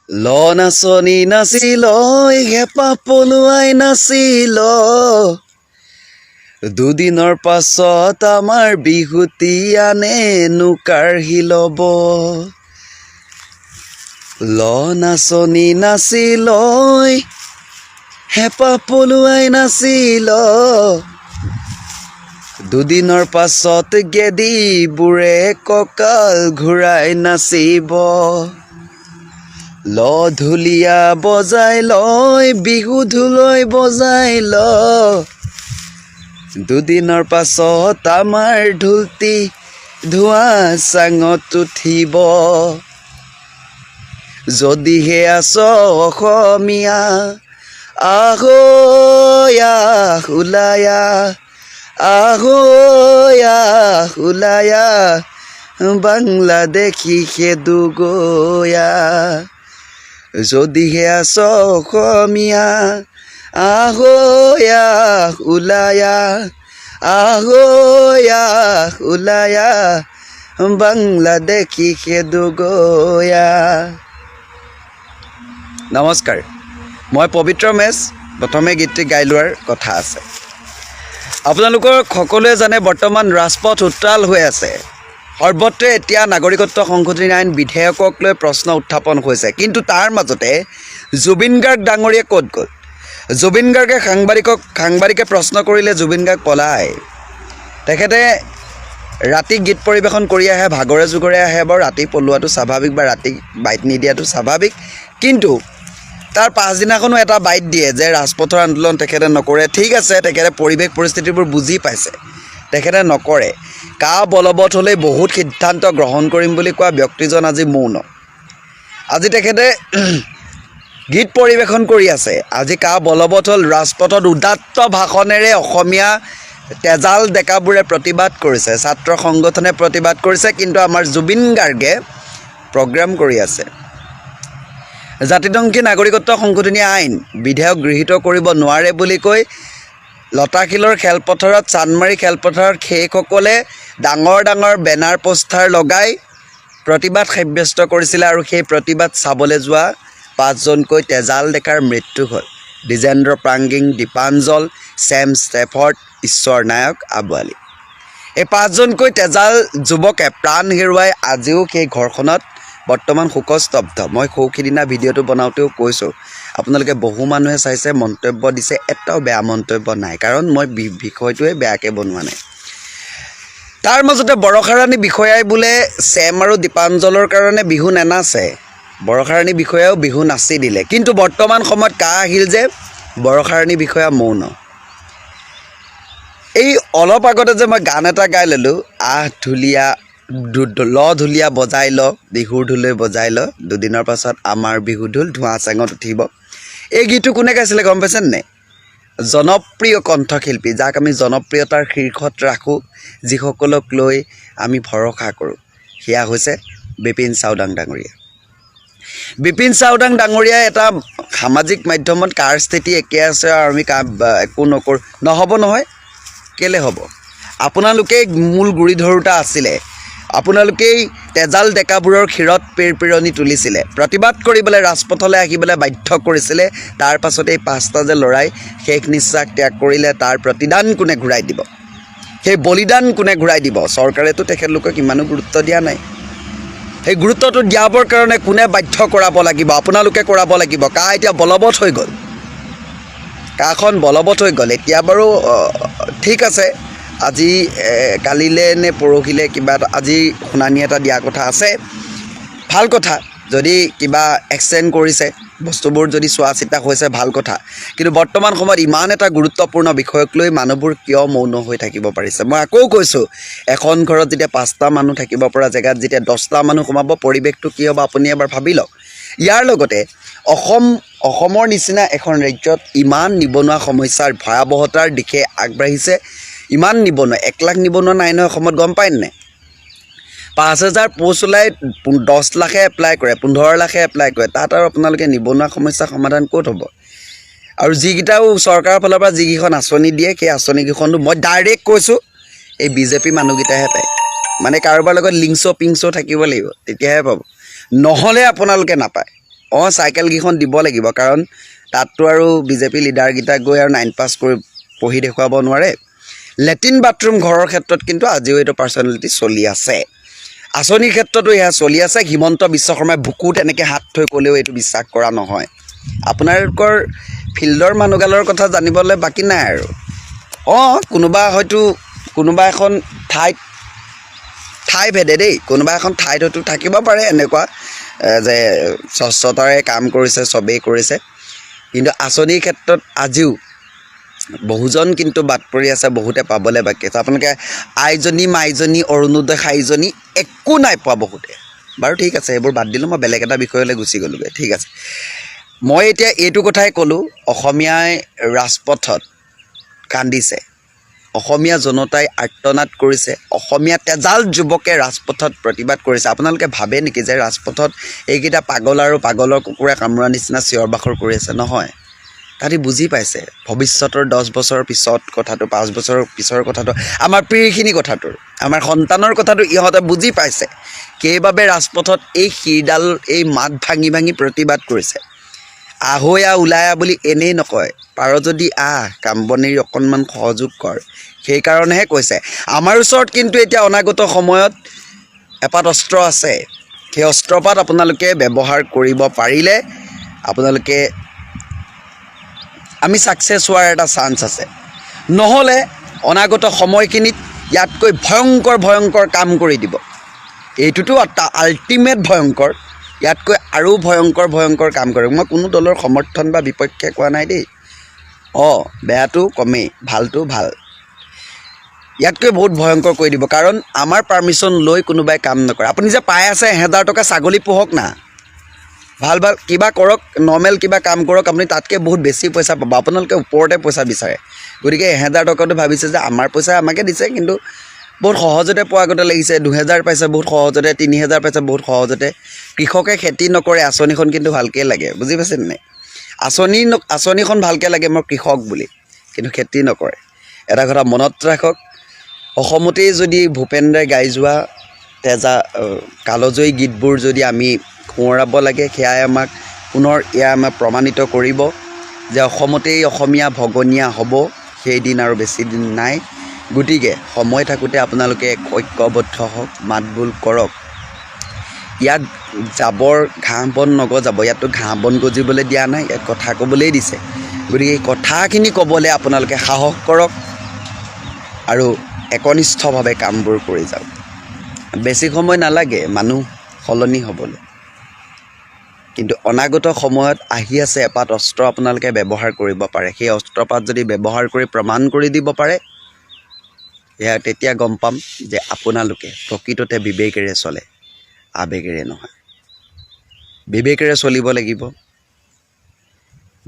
নাচনি নাচিল হেঁপাহ পলুৱাই নাচিল দুদিনৰ পাছত আমাৰ বিহুতি আনেনো কাঢ়ি ল'ব নাচনি নাচিল হেঁপাহ পলুৱাই নাচিল দুদিনৰ পাছত গেদিবোৰে কঁকাল ঘূৰাই নাচিব ঢুলীয়া বজাই লয় বিহু ঢোলৈ বজাই ল দুদিনৰ পাছত আমাৰ ঢোলটি ধোঁৱা চাঙত উঠিব যদিহে আছ অসমীয়া আহৈ আহ ওলাই আহ আহৈ আহ ওলাই আহ বাংলাদেশী খেদু গয়া যদিহে আছ অসমীয়া আহৈ আহ ওলাই আহ আহৈ আহ ওলাই আহ বাংলাদেশী খেদু গয়া। নমস্কাৰ, মই পবিত্ৰ মেছ। প্ৰথমে গীতটি গাই লোৱাৰ কথা আছে। আপোনালোকৰ সকলোৱে জানে বৰ্তমান ৰাজপথ উত্তাল হৈ আছে। সৰ্বত্ৰে এতিয়া নাগৰিকত্ব সংশোধনী আইন বিধেয়কক লৈ প্ৰশ্ন উত্থাপন হৈছে। কিন্তু তাৰ মাজতে জুবিন গাৰ্গ ডাঙৰীয়া ক'ত গ'ল? জুবিন গাৰ্গে সাংবাদিকে প্ৰশ্ন কৰিলে জুবিন গাৰ্গ পলাই। তেখেতে ৰাতি গীত পৰিৱেশন কৰি আহে, ভাগৰে জুগৰে আহে। বাৰু ৰাতি পলোৱাটো স্বাভাৱিক বা ৰাতি বাইট নিদিয়াটো স্বাভাৱিক, কিন্তু তাৰ পাছদিনাখনো এটা বাইট দিয়ে যে ৰাজপথৰ আন্দোলন তেখেতে নকৰে। ঠিক আছে, তেখেতে পৰিৱেশ পৰিস্থিতিবোৰ বুজি পাইছে, তেখেতে নকৰে। কা বলবৎ হ'লেই বহুত সিদ্ধান্ত গ্ৰহণ কৰিম বুলি কোৱা ব্যক্তিজন আজি মৌন। আজি তেখেতে গীত পৰিৱেশন কৰি আছে। আজি কা বলবৎ হ'ল? ৰাজপথত উদাত্ত ভাষণেৰে অসমীয়া তেজাল ডেকাবোৰে প্ৰতিবাদ কৰিছে, ছাত্ৰ সংগঠনে প্ৰতিবাদ কৰিছে। কিন্তু আমাৰ জুবিন গাৰ্গে প্ৰগ্ৰাম কৰি আছে। জাতিধ্বংসী নাগৰিকত্ব সংশোধনী আইন বিধেয়ক গৃহীত কৰিব নোৱাৰে বুলি কৈ লতাশিলৰ খেলপথাৰত, চান্দমাৰী খেলপথাৰত সেইসকলে ডাঙৰ ডাঙৰ বেনাৰ পোষ্টাৰ লগাই প্ৰতিবাদ সাব্যস্ত কৰিছিলে। আৰু সেই প্ৰতিবাদ চাবলৈ যোৱা 5জনকৈ তেজাল ডেকাৰ মৃত্যু হ'ল। দ্বিজেন্দ্ৰ প্ৰাঙ্গিং, দীপাঞ্জল, ছেম ষ্টেফৰ্ড, ঈশ্বৰ নায়ক, আবু আলী। এই 5জনকৈ তেজাল যুৱকে প্ৰাণ হেৰুৱাই আজিও সেই ঘৰখনত বৰ্তমান শোকস্তব্ধ। মই সৌখিদিনা ভিডিঅ'টো বনাওঁতেও কৈছোঁ, আপোনালোকে বহু মানুহে চাইছে, মন্তব্য দিছে, এটাও বেয়া মন্তব্য নাই, কাৰণ মই বিষয়টোৱে বেয়াকৈ বনোৱা নাই। তাৰ মাজতে বৰষাৰাণী বিষয়াই বোলে ছেম আৰু দীপাঞ্জলৰ কাৰণে বিহু নেনাচে। বৰষাৰাণী বিষয়াও বিহু নাচি দিলে। কিন্তু বৰ্তমান সময়ত কা আহিল যে বৰষাৰাণী বিষয়া মৌন। এই অলপ আগতে যে মই গান এটা গাই ল'লোঁ, ঢুলীয়া ঢুলীয়া বজাই ল, বিহুৰ ঢোলৈ বজাই ল, দুদিনৰ পাছত আমাৰ বিহু ঢোল ধোঁৱা চাঙত উঠিব। এই গীতটো কোনে গাইছিলে গম পাইছেনে নাই? জনপ্ৰিয় কণ্ঠশিল্পী, যাক আমি জনপ্ৰিয়তাৰ শীৰ্ষত ৰাখোঁ, যিসকলক লৈ আমি ভৰসা কৰোঁ, সেয়া হৈছে বিপিন চাওডাং ডাঙৰীয়া। বিপিন চাওডাং ডাঙৰীয়াই এটা সামাজিক মাধ্যমত কাৰ স্থিতি একে আছে আৰু আমি একো নকৰোঁ, নহ'ব নহয়। কেলৈ হ'ব? আপোনালোকেই মূল গুৰি ধৰোঁতা আছিলে। আপোনালোকেই তেজাল ডেকাবোৰৰ ক্ষীৰত পিৰপিৰণি তুলিছিলে, প্ৰতিবাদ কৰিবলৈ ৰাজপথলৈ আহিবলৈ বাধ্য কৰিছিলে। তাৰ পাছতে এই 5টা যে ল'ৰাই শেষ নিশ্বাস ত্যাগ কৰিলে, তাৰ প্ৰতিদান কোনে ঘূৰাই দিব? সেই বলিদান কোনে ঘূৰাই দিব? চৰকাৰেতো তেখেতলোকক ইমানো গুৰুত্ব দিয়া নাই। সেই গুৰুত্বটো দিয়াবৰ কাৰণে কোনে বাধ্য কৰাব লাগিব? আপোনালোকে কৰাব লাগিব। কা এতিয়া বলবৎ হৈ গ'ল, কাখন বলবৎ হৈ গ'ল। এতিয়া বাৰু ঠিক আছে, আজি কালিলৈ নে পৰহিলে কিবা আজি শুনানি এটা দিয়া কথা আছে, ভাল কথা। যদি কিবা এক্সটেণ্ড কৰিছে, বস্তুবোৰ যদি চোৱা চিতা হৈছে, ভাল কথা। কিন্তু বৰ্তমান সময়ত ইমান এটা গুৰুত্বপূৰ্ণ বিষয়ক লৈ মানুহবোৰ কিয় মৌন হৈ থাকিব পাৰিছে? মই আকৌ কৈছোঁ, এখন ঘৰত যেতিয়া 5টা মানুহ থাকিব পৰা জেগাত যেতিয়া 10টা মানুহ সোমাব, পৰিৱেশটো কি হ'ব আপুনি এবাৰ ভাবি লওক। ইয়াৰ লগতে অসমৰ নিচিনা এখন ৰাজ্যত ইমান নিবনুৱা সমস্যাৰ ভয়াৱহতাৰ দিশে আগবাঢ়িছে। ইমান নিবনুৱা, 1 লাখ নিবনুৱা নাই নহয় অসমত, গম পায়নে নাই? 5,000 পোষ্ট ওলাই 10 লাখে এপ্লাই কৰে, 15 লাখে এপ্লাই কৰে। তাত আৰু আপোনালোকে নিবনুৱা সমস্যা সমাধান ক'ত হ'ব? আৰু যিকেইটাও চৰকাৰৰ ফালৰ পৰা যিকেইখন আঁচনি দিয়ে, সেই আঁচনিকেইখনো মই ডাইৰেক্ট কৈছোঁ, এই বিজেপি মানুহকেইটাহে পায়। মানে কাৰোবাৰ লগত লিংচ পিংচ থাকিব লাগিব, তেতিয়াহে পাব, নহ'লে আপোনালোকে নাপায়। চাইকেলকেইখন দিব লাগিব কাৰণ তাততো আৰু বিজেপি লিডাৰকেইটা গৈ আৰু 9 পাছ কৰি পঢ়ি দেখুৱাব নোৱাৰে লেট্ৰিন বাথৰুম ঘৰৰ ক্ষেত্ৰত কিন্তু আজিও এইটো পাৰ্চনেলিটি চলি আছে আঁচনিৰ ক্ষেত্ৰতো এয়া চলি আছে হিমন্ত বিশ্ব শৰ্মাই বুকুত এনেকৈ হাত থৈ ক'লেও এইটো বিশ্বাস কৰা নহয় আপোনালোকৰ ফিল্ডৰ মানুহগালৰ কথা জানিবলৈ বাকী নাই আৰু কোনোবা হয়তো কোনোবা এখন ঠাই ভেদে দেই কোনোবা এখন ঠাইত হয়তো থাকিব পাৰে এনেকুৱা যে স্বচ্ছতাৰে কাম কৰিছে চবেই কৰিছে কিন্তু আঁচনিৰ ক্ষেত্ৰত আজিও বহুজন কিন্তু বাদ পৰি আছে বহুতে পাবলৈ বাকী আছে আপোনালোকে আইজনী মাইজনী অৰুণোদয় খাইজনী একো নাই পোৱা বহুতে বাৰু ঠিক আছে এইবোৰ বাদ দিলোঁ মই বেলেগ এটা বিষয়লৈ গুচি গ'লোগৈ ঠিক আছে মই এতিয়া এইটো কথাই ক'লোঁ অসমীয়াই ৰাজপথত কান্দিছে অসমীয়া জনতাই আৰ্তনাদ কৰিছে অসমীয়া তেজাল যুৱকে ৰাজপথত প্ৰতিবাদ কৰিছে আপোনালোকে ভাবে নেকি যে ৰাজপথত এইকেইটা পাগল আৰু পাগলৰ কুকুৰে কামোৰা নিচিনা চিঞৰ বাখৰ কৰি আছে নহয় তাহাঁতি বুজি পাইছে ভৱিষ্যতৰ 10 বছৰৰ পিছত কথাটো 5 বছৰৰ পিছৰ কথাটো আমাৰ পিঢ়িখিনি কথাটো আমাৰ সন্তানৰ কথাটো ইহঁতে বুজি পাইছে সেইবাবে ৰাজপথত এই শিৰডাল এই মাত ভাঙি ভাঙি প্ৰতিবাদ কৰিছে আহৈয়া ওলাই বুলি এনেই নকয় পাৰ যদি কাম বনিৰ অকণমান সহযোগ কৰ সেইকাৰণেহে কৈছে আমাৰ ওচৰত কিন্তু এতিয়া অনাগত সময়ত এপাত অস্ত্ৰ আছে সেই অস্ত্ৰপাত আপোনালোকে ব্যৱহাৰ কৰিব পাৰিলে আপোনালোকে আমি ছাকচেছ হোৱাৰ এটা চান্স আছে নহ'লে অনাগত সময়খিনিত ইয়াতকৈ ভয়ংকৰ কাম কৰি দিব এইটোতো আল্টিমেট ভয়ংকৰ ইয়াতকৈ আৰু ভয়ংকৰ কাম কৰে মই কোনো দলৰ সমৰ্থন বা বিপক্ষে কোৱা নাই দেই বেয়াটো কমেই ভালটো ভাল ইয়াতকৈ বহুত ভয়ংকৰ কৰি দিব কাৰণ আমাৰ পাৰ্মিশ্যন লৈ কোনোবাই কাম নকৰে আপুনি যে পাই আছে 1000 টকা ছাগলী পোহক না ভাল কিবা কৰক নৰ্মেল কিবা কাম কৰক আপুনি তাতকৈ বহুত বেছি পইচা পাব আপোনালোকে ওপৰতে পইচা বিচাৰে গতিকে 1000 টকাটো ভাবিছে যে আমাৰ পইচা আমাকে দিছে কিন্তু বহুত সহজতে পোৱা আগতে লাগিছে 2000 পাইছে বহুত সহজতে 3000 পাইছে বহুত সহজতে কৃষকে খেতি নকৰে আঁচনিখন কিন্তু ভালকৈ লাগে বুজি পাইছে নাই আঁচনিখন ভালকৈ লাগে মই কৃষক বুলি কিন্তু খেতি নকৰে এটা কথা মনত ৰাখক অসমতেই যদি ভূপেন্দ্ৰে গাই যোৱা কালজয়ী গীতবোৰ যদি আমি সোঁৱৰাব লাগে সেয়াই আমাক পুনৰ আমাক প্ৰমাণিত কৰিব যে অসমতেই অসমীয়া ভগনীয়া হ'ব সেইদিন আৰু বেছি দিন নাই গতিকে সময় থাকোঁতে আপোনালোকে ঐক্যবদ্ধ হওক মাতবোল কৰক ইয়াত জাবৰ ঘাঁহ বন নগজাব ইয়াততো ঘাঁহ বন গজিবলৈ দিয়া নাই ইয়াত কথা ক'বলৈই দিছে গতিকে এই কথাখিনি ক'বলৈ আপোনালোকে সাহস কৰক আৰু একনিষ্ঠভাৱে কামবোৰ কৰি যাওক বেছি সময় নালাগে মানুহ সলনি হ'বলৈ কিন্তু অনাগত সময়ত আহি আছে এপাত অস্ত্ৰ আপোনালোকে ব্যৱহাৰ কৰিব পাৰে সেই অস্ত্ৰপাত যদি ব্যৱহাৰ কৰি প্ৰমাণ কৰি দিব পাৰে তেতিয়া গম পাম যে আপোনালোকে প্ৰকৃততে বিবেকেৰে চলে আবেগেৰে নহয় বিবেকেৰে চলিব লাগিব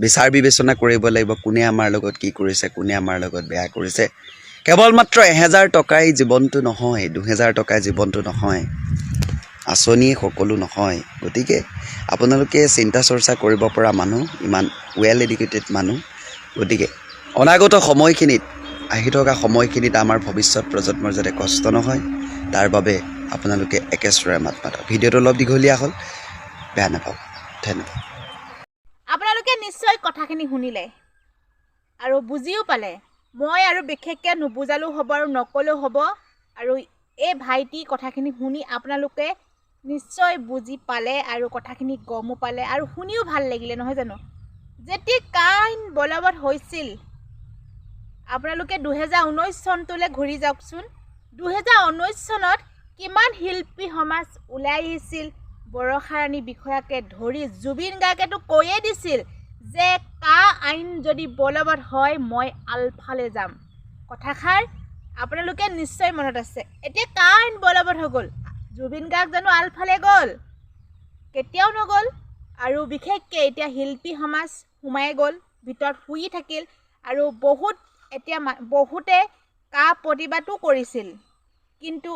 বিচাৰ বিবেচনা কৰিব লাগিব কোনে আমাৰ লগত কি কৰিছে কোনে আমাৰ লগত বেয়া কৰিছে কেৱল মাত্ৰ 1000 টকাই জীৱনটো নহয় 2000 টকাই জীৱনটো নহয় আঁচনিয়ে সকলো নহয় গতিকে আপোনালোকে চিন্তা চৰ্চা কৰিব পৰা মানুহ ইমান ৱেল এডুকেটেড মানুহ গতিকে অনাগত সময়খিনিত আহি থকা সময়খিনিত আমাৰ ভৱিষ্যত প্ৰজন্মৰ যাতে কষ্ট নহয় তাৰ বাবে আপোনালোকে একেস্বৰে মাত মাতক ভিডিঅ'টো অলপ দীঘলীয়া হ'ল বেয়া নাপাব ধন্যবাদ আপোনালোকে নিশ্চয় কথাখিনি শুনিলে আৰু বুজিও পালে মই আৰু বিশেষকৈ নুবুজালেও হ'ব আৰু নকলেও হ'ব আৰু এই ভাইটি কথাখিনি শুনি আপোনালোকে নিশ্চয় বুজি পালে আৰু কথাখিনি গমো পালে আৰু শুনিও ভাল লাগিলে নহয় জানো যেতিয়া কাইন বলবৎ হৈছিল আপোনালোকে 2019 চনটোলৈ ঘূৰি যাওকচোন 2019 চনত কিমান শিল্পী সমাজ ওলাই আহিছিল বৰষাৰাণী বিষয়াকে ধৰি জুবিন গাৰ্গেতো কৈয়ে দিছিল যে কা আইন যদি বলবৎ হয় মই আলফালে যাম কথাষাৰ আপোনালোকে নিশ্চয় মনত আছে এতিয়া কা আইন বলবৎ হৈ গ'ল জুবিন গাৰ্গ জানো আলফালে গ'ল কেতিয়াও নগ'ল আৰু বিশেষকৈ এতিয়া শিল্পী সমাজ সোমাই গ'ল ভিতৰত শুই থাকিল আৰু বহুতে কা প্ৰতিবাদো কৰিছিল কিন্তু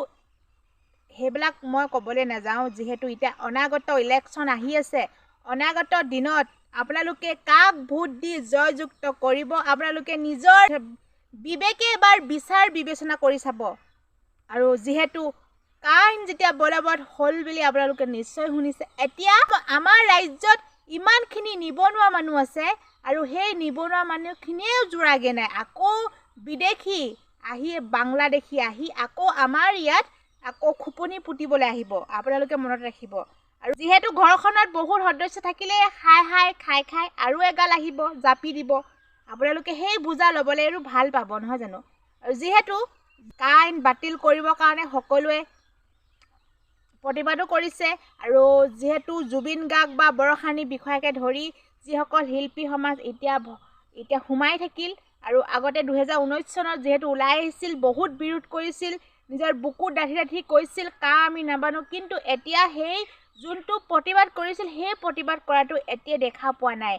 সেইবিলাক মই ক'বলৈ নাযাওঁ যিহেতু এতিয়া অনাগত ইলেকশ্যন আহি আছে অনাগত দিনত আপোনালোকে কাক ভোট দি জয়যুক্ত কৰিব আপোনালোকে নিজৰ বিবেকে এবাৰ বিচাৰ বিবেচনা কৰি চাব আৰু যিহেতু কাইন যেতিয়া বলবৎ হ'ল বুলি আপোনালোকে নিশ্চয় শুনিছে এতিয়া আমাৰ ৰাজ্যত ইমানখিনি নিবনুৱা মানুহ আছে আৰু সেই নিবনুৱা মানুহখিনিয়েও জোৰাগে নাই আকৌ বিদেশী আহি বাংলাদেশী আহি আকৌ আমাৰ ইয়াত আকৌ খুপনি পুতিবলৈ আহিব আপোনালোকে মনত ৰাখিব আৰু যিহেতু ঘৰখনত বহুত সদস্য থাকিলে খাই আৰু এগাল আহিব জাপি দিব আপোনালোকে সেই বুজা ল'বলৈ আৰু ভাল পাব নহয় জানো আৰু যিহেতু কাৰেণ্ট বাতিল কৰিবৰ কাৰণে সকলোৱে প্ৰতিবাদো কৰিছে আৰু যিহেতু জুবিন গাৰ্গ বা বৰষাণী বিষয়াকে ধৰি যিসকল শিল্পী সমাজ এতিয়া সোমাই থাকিল আৰু আগতে 2019 চনত যিহেতু ওলাই আহিছিল বহুত বিৰোধ কৰিছিল নিজৰ বুকুত ডাঠি কৈছিল আমি নাবানো কিন্তু এতিয়া সেই যোনটো প্ৰতিবাদ কৰিছিল সেই প্ৰতিবাদ কৰাটো এতিয়া দেখা পোৱা নাই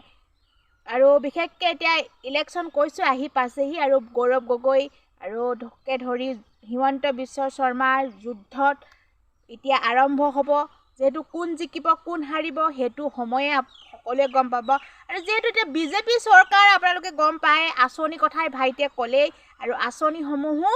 আৰু বিশেষকৈ এতিয়া ইলেকশ্যন কৈছোঁ আহি পাইছেহি আৰু গৌৰৱ গগৈ আৰু ধৰি হিমন্ত বিশ্ব শৰ্মাৰ যুদ্ধত এতিয়া আৰম্ভ হ'ব যেহেতু কোন জিকিব কোন হাৰিব সেইটো সময়ে সকলোৱে গম পাব আৰু যেহেতু এতিয়া বিজেপি চৰকাৰ আপোনালোকে গম পায় আঁচনি কথাই ভাইটিয়ে ক'লেই আৰু আঁচনিসমূহো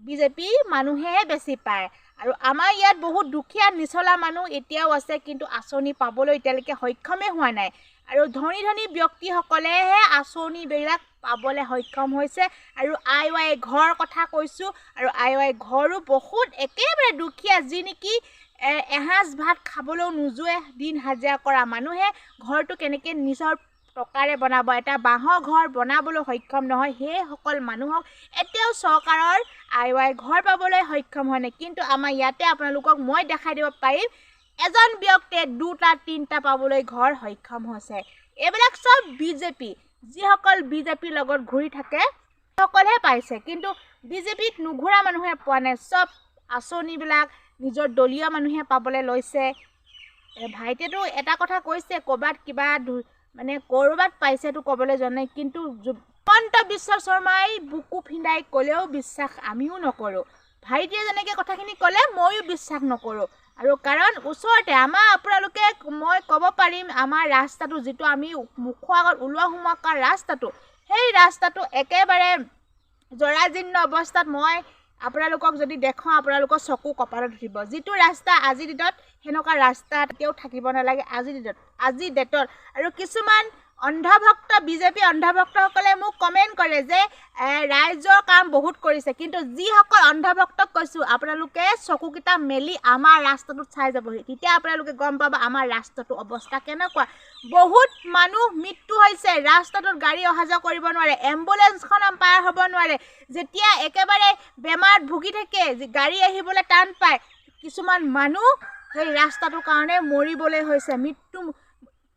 বিজেপি মানুহেহে বেছি পায় আৰু আমাৰ ইয়াত বহুত দুখীয়া নিচলা মানুহ এতিয়াও আছে কিন্তু আঁচনি পাবলৈ এতিয়ালৈকে সক্ষমেই হোৱা নাই আৰু ধনী ব্যক্তিসকলেহে আঁচনিবিলাক পাবলৈ সক্ষম হৈছে আৰু আই ঘৰ কথা কৈছোঁ আৰু আই ঘৰো বহুত একেবাৰে দুখীয়া যি নেকি এসাঁজ ভাত খাবলৈও নোজোৱে দিন হাজিৰা কৰা মানুহে ঘৰটো কেনেকৈ নিজৰ টকাৰে বনাব এটা বাঁহৰ ঘৰ বনাবলৈ সক্ষম নহয় সেইসকল মানুহক এতিয়াও চৰকাৰৰ আই ঘৰ পাবলৈ সক্ষম হোৱা নাই কিন্তু আমাৰ ইয়াতে আপোনালোকক মই দেখাই দিব পাৰিম এজন ব্যক্তিয়ে 2টা 3টা পাবলৈ ঘৰ সক্ষম হৈছে এইবিলাক চব বিজেপি যিসকল বিজেপিৰ লগত ঘূৰি থাকে সকলেহে পাইছে কিন্তু বিজেপিত নুঘূৰা মানুহে পোৱা নাই চব আঁচনিবিলাক নিজৰ দলীয় মানুহে পাবলৈ লৈছে ভাইটিয়েতো এটা কথা কৈছে ক'ৰবাত কিবা মানে ক'ৰবাত পাইছেতো ক'বলৈ জানে কিন্তু হিমন্ত বিশ্ব শৰ্মাই বুকু ফিন্দাই ক'লেও বিশ্বাস আমিও নকৰোঁ ভাইটিয়ে যেনেকৈ কথাখিনি ক'লে ময়ো বিশ্বাস নকৰোঁ আৰু কাৰণ ওচৰতে আমাৰ আপোনালোকে মই ক'ব পাৰিম আমাৰ ৰাস্তাটো যিটো আমি মুখৰ আগত ওলোৱা সোমোৱা কৰা ৰাস্তাটো সেই ৰাস্তাটো একেবাৰে জৰাজীৰ্ণ অৱস্থাত মই আপোনালোকক যদি দেখাওঁ আপোনালোকৰ চকু কপালত উঠিব যিটো ৰাস্তা আজিৰ দিনত সেনেকুৱা ৰাস্তা কেতিয়াও থাকিব নালাগে আজিৰ ডেটত আৰু কিছুমান অন্ধভক্ত বিজেপি অন্ধভক্তসকলে মোক কমেণ্ট কৰে যে ৰাইজৰ কাম বহুত কৰিছে কিন্তু যিসকল অন্ধভক্তক কৈছোঁ আপোনালোকে চকুকেইটা মেলি আমাৰ ৰাস্তাটোত চাই যাবহি তেতিয়া আপোনালোকে গম পাব আমাৰ ৰাস্তাটোৰ অৱস্থা কেনেকুৱা বহুত মানুহ মৃত্যু হৈছে ৰাস্তাটোত গাড়ী অহা যোৱা কৰিব নোৱাৰে এম্বুলেঞ্চখন পাৰ হ'ব নোৱাৰে যেতিয়া একেবাৰে বেমাৰত ভুগি থাকে গাড়ী আহিবলৈ টান পায় কিছুমান মানুহ সেই ৰাস্তাটোৰ কাৰণে মৰিবলৈ হৈছে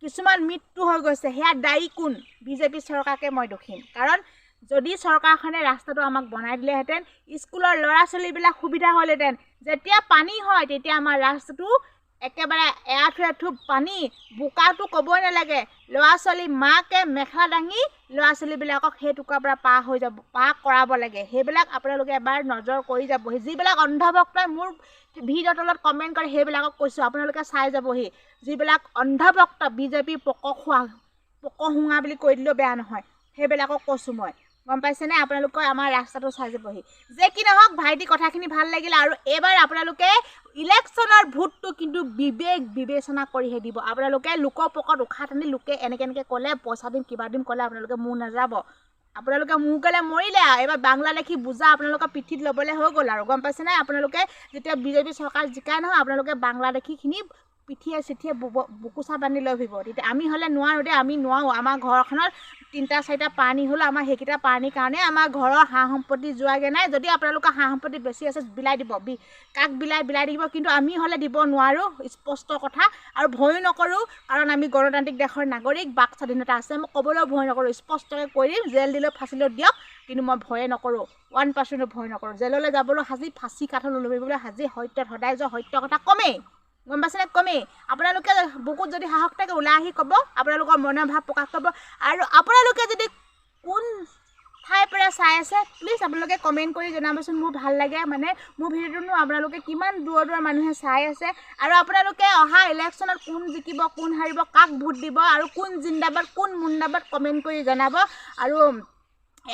কিছুমান মৃত্যু হৈ গৈছে সেয়া দায়ী কোন বিজেপি চৰকাৰকে মই দোষিম কাৰণ যদি চৰকাৰখনে ৰাস্তাটো আমাক বনাই দিলেহেঁতেন স্কুলৰ ল'ৰা ছোৱালীবিলাক সুবিধা হ'লহেঁতেন যেতিয়া পানী হয় তেতিয়া আমাৰ ৰাস্তাটো একেবাৰে এআঁঠু পানী বোকাটো ক'বই নালাগে ল'ৰা ছোৱালী মাকে মেখেলা দাঙি ল'ৰা ছোৱালীবিলাকক সেই টুকুৰাৰ পৰা পাৰ কৰাব লাগে সেইবিলাক আপোনালোকে এবাৰ নজৰ কৰি যাবহি যিবিলাক অন্ধভক্তই মোৰ ভিডিঅ'ৰ তলত কমেণ্ট কৰে সেইবিলাকক কৈছোঁ আপোনালোকে চাই যাবহি যিবিলাক অন্ধভক্ত বিজেপি পকশুঙা বুলি কৈ দিলেও বেয়া নহয় সেইবিলাকক কৈছোঁ মই গম পাইছেনে আপোনালোকে আমাৰ ৰাস্তাটো চাই যাবহি যে কি নহওক ভাইটি কথাখিনি ভাল লাগিলে আৰু এইবাৰ আপোনালোকে ইলেকশ্যনৰ ভোটটো কিন্তু বিবেচনা কৰিহে দিব আপোনালোকে লোকৰ পকত উশাহ টানি লোকে এনেকৈ ক'লে পইচা দিম কিবা দিম ক'লে আপোনালোকে মোৰ নাযাব আপোনালোকে মোৰ গ'লে মৰিলে এইবাৰ বাংলাদেশী বুজা আপোনালোকৰ পিঠিত ল'বলৈ হৈ গ'ল আৰু গম পাইছেনে আপোনালোকে যেতিয়া বিজেপি চৰকাৰ জিকাই নহয় আপোনালোকে বাংলাদেশীখিনি পিঠিয়ে চিঠিয়ে বুকুচা বান্ধি লৈ ফুৰিব তেতিয়া আমি হ'লে নোৱাৰোঁ দেই আমি নোৱাৰোঁ আমাৰ ঘৰখনত 3টা 4টা পানী হ'লেও আমাৰ সেইকেইটা পানীৰ কাৰণে আমাৰ ঘৰৰ সা সম্পত্তি যোৱাগৈ নাই যদি আপোনালোকৰ সা সম্পত্তি বেছি আছে বিলাই দিব কাক বিলাই দিব কিন্তু আমি হ'লে দিব নোৱাৰোঁ স্পষ্ট কথা আৰু ভয়ো নকৰোঁ কাৰণ আমি গণতান্ত্ৰিক দেশৰ নাগৰিক বাক স্বাধীনতা আছে মই ক'বলৈও ভয় নকৰোঁ স্পষ্টকৈ কৈ দিম জেল দিলেও ফাঁচিলেও দিয়ক কিন্তু মই ভয়ে নকৰোঁ 1% ভয় নকৰোঁ জেললৈ যাবলৈ সাজি ফাঁচি কাঠলৈ লৰিবলৈ সাজি সত্যত সদায় যোৱা সত্য কথা কমেই গম পাইছেনে কমেই আপোনালোকে বুকুত যদি সাহস থাকে ওলাই আহি ক'ব আপোনালোকৰ মনৰ ভাৱ প্ৰকাশ কৰিব আৰু আপোনালোকে যদি কোন ঠাইৰ পৰা চাই আছে প্লিজ আপোনালোকে কমেণ্ট কৰি জনাবচোন মোৰ ভাল লাগে মানে মোৰ ভিডিঅ'টোনো আপোনালোকে কিমান দূৰৰ মানুহে চাই আছে আৰু আপোনালোকে অহা ইলেকশ্যনত কোন জিকিব কোন হাৰিব কাক ভোট দিব আৰু কোন জিন্দাবাদ কোন মুন্দাবাদ কমেণ্ট কৰি জনাব আৰু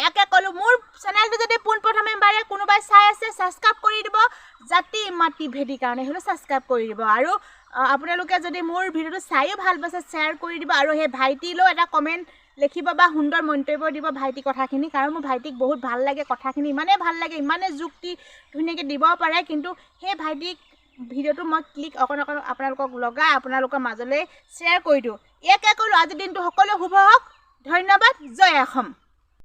একে ক'লোঁ মোৰ চেনেলটো যদি পোনপ্ৰথমে বাৰে কোনোবাই চাই আছে ছাবস্ক্ৰাইব কৰি দিব জাতি মাটি ভেদি কাৰণে হ'লেও ছাবস্ক্ৰাইব কৰি দিব আৰু আপোনালোকে যদি মোৰ ভিডিঅ'টো চাইও ভাল পাইছে শ্বেয়াৰ কৰি দিব আৰু সেই ভাইটিলৈও এটা কমেণ্ট লিখিব বা সুন্দৰ মন্তব্য দিব ভাইটি কথাখিনি কাৰণ মোৰ ভাইটিক বহুত ভাল লাগে কথাখিনি ইমানেই ভাল লাগে ইমানেই যুক্তি ধুনীয়াকৈ দিব পাৰে কিন্তু সেই ভাইটিক ভিডিঅ'টো মই ক্লিক অকণ আপোনালোকক লগাই আপোনালোকৰ মাজলৈ শ্বেয়াৰ কৰি দিওঁ ইয়াকে ক'লোঁ আজিৰ দিনটো সকলো শুভ হওক ধন্যবাদ জয় অসম